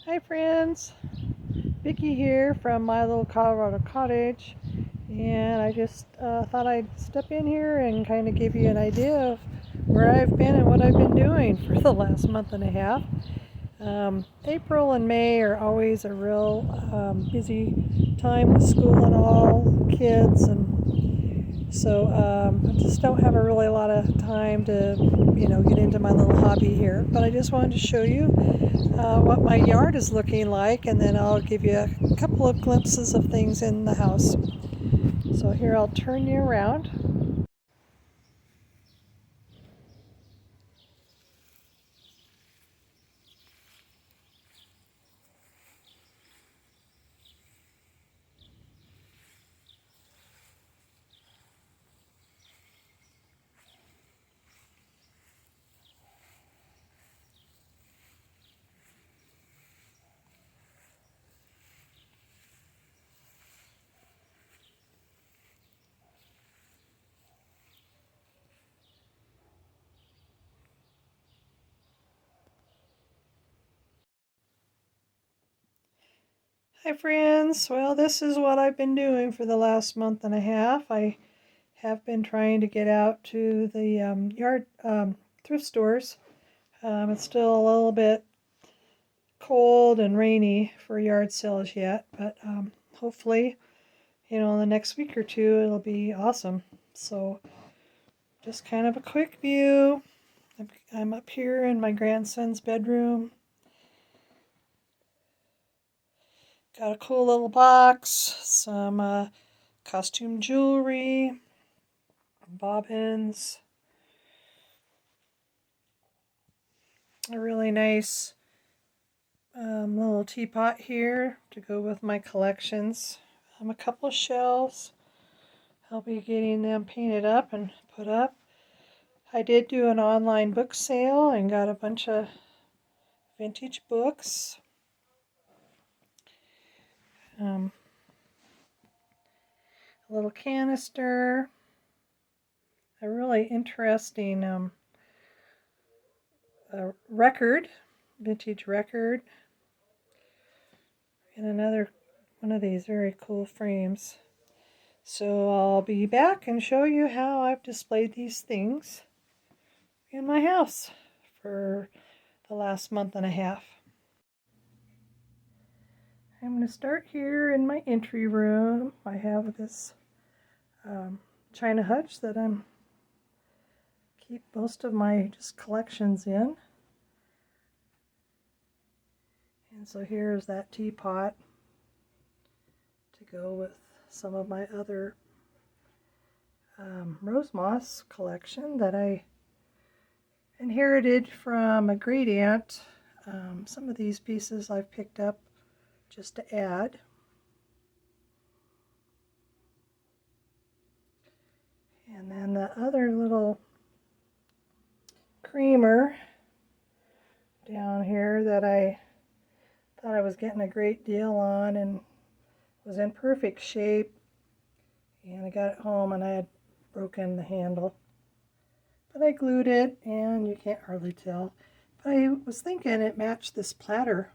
Hi friends, Vicki here from my little Colorado cottage, and I just thought I'd step in here and kind of give you an idea of where I've been and what I've been doing for the last month and a half. April and May are always a real busy time with school and all, kids, and so I just don't have a really lot of time to, get into my little hobby here. But I just wanted to show you what my yard is looking like, and then I'll give you a couple of glimpses of things in the house. So here, I'll turn you around. Hi friends, well, this is what I've been doing for the last month and a half. I have been trying to get out to the yard thrift stores. It's still a little bit cold and rainy for yard sales yet, but hopefully, in the next week or two, it'll be awesome. So just kind of a quick view. I'm up here in my grandson's bedroom. Got a cool little box, some costume jewelry, bobbins, a really nice little teapot here to go with my collections. A couple of shelves. I'll be getting them painted up and put up. I did do an online book sale and got a bunch of vintage books. A little canister. A really interesting record, vintage record. And another one of these very cool frames. So I'll be back and show you how I've displayed these things in my house for the last month and a half. I'm going to start here in my entry room. I have this china hutch that I'm keep most of my just collections in. And so here's that teapot to go with some of my other rose moss collection that I inherited from a great aunt. Some of these pieces I've picked up just to add. And then the other little creamer down here that I thought I was getting a great deal on and was in perfect shape. And I got it home and I had broken the handle. But I glued it and you can't hardly tell. But I was thinking it matched this platter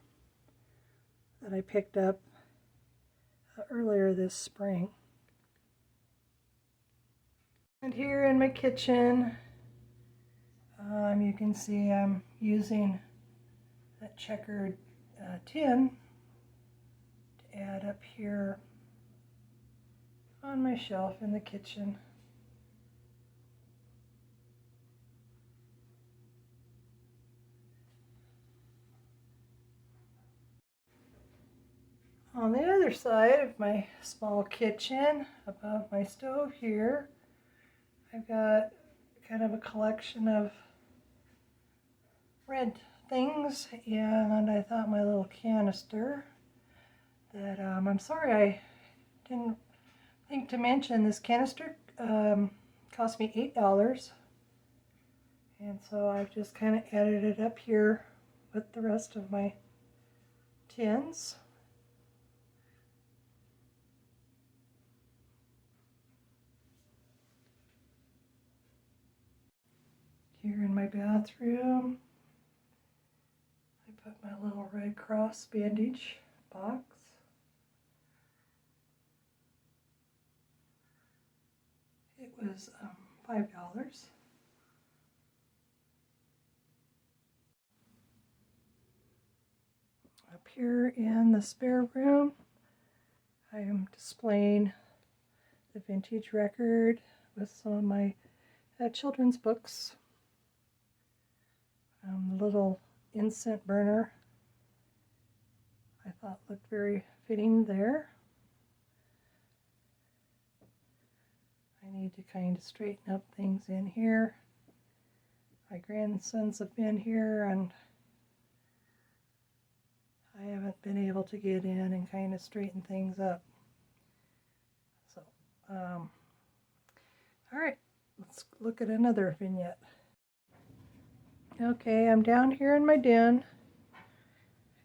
that I picked up earlier this spring. And here in my kitchen, you can see I'm using that checkered tin to add up here on my shelf in the kitchen. On the other side of my small kitchen, above my stove here, I've got kind of a collection of red things, and I thought my little canister that I'm sorry I didn't think to mention this canister cost me $8, and so I've just kind of added it up here with the rest of my tins. Here in my bathroom, I Put my little Red Cross bandage box. It was $5. Up here in the spare room, I am displaying the vintage record with some of my children's books. The little incense burner I thought looked very fitting there. I need to kind of straighten up things in here. My grandsons have been here and I haven't been able to get in and kind of straighten things up. So, all right, let's look at another vignette. Okay, I'm down here in my den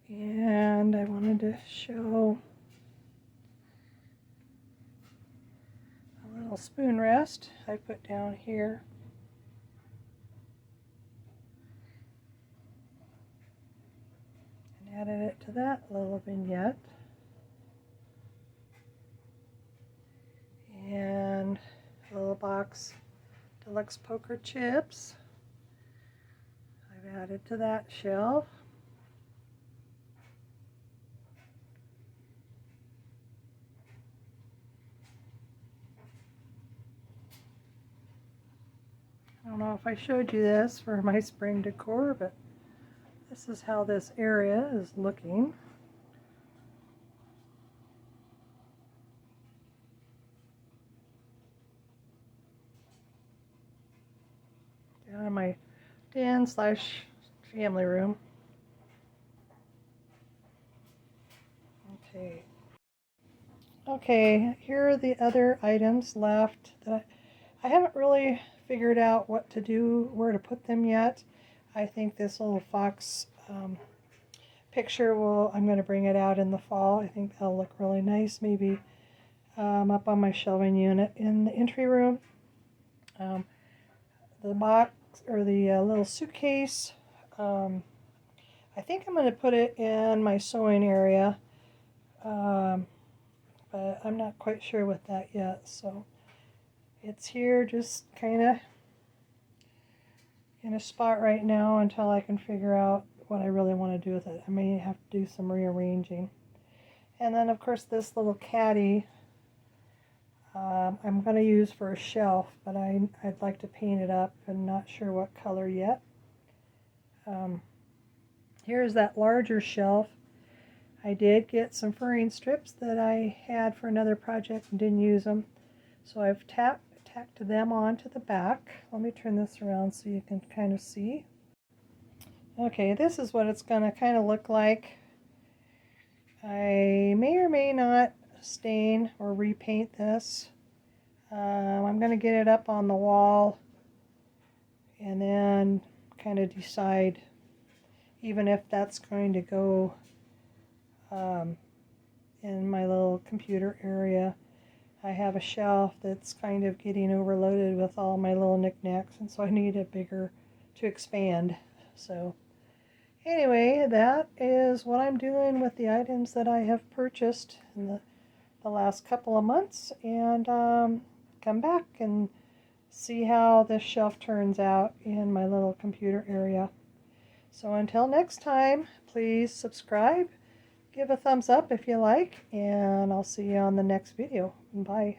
and I wanted to show a little spoon rest I put down here. And added it to that little vignette. And a little box deluxe poker chips I've added to that shelf. I don't know if I showed you this for my spring decor, but this is how this area is looking. Down in my den slash family room. Okay. Okay, here are the other items left that I haven't really figured out what to do, where to put them yet. I think this little fox picture I'm going to bring it out in the fall. I think that'll look really nice, maybe up on my shelving unit in the entry room. The box or the little suitcase, I think I'm going to put it in my sewing area, but I'm not quite sure with that yet. So it's here just kind of in a spot right now until I can figure out what I really want to do with it. I may have to do some rearranging. And then of course this little caddy I'm going to use for a shelf, but I'd like to paint it up and not sure what color yet. Here's that larger shelf. I did get some furring strips that I had for another project and didn't use them. So I've tacked them onto the back. Let me turn this around so you can kind of see. Okay, this is what it's going to kind of look like. I may or may not stain or repaint this. I'm going to get it up on the wall and then kind of decide even if that's going to go in my little computer area. I have a shelf that's kind of getting overloaded with all my little knickknacks, and so I need a bigger to expand. So anyway, that is what I'm doing with the items that I have purchased in the last couple of months, and come back and see how this shelf turns out in my little computer area. So until next time, please subscribe, give a thumbs up if you like, and I'll see you on the next video. Bye.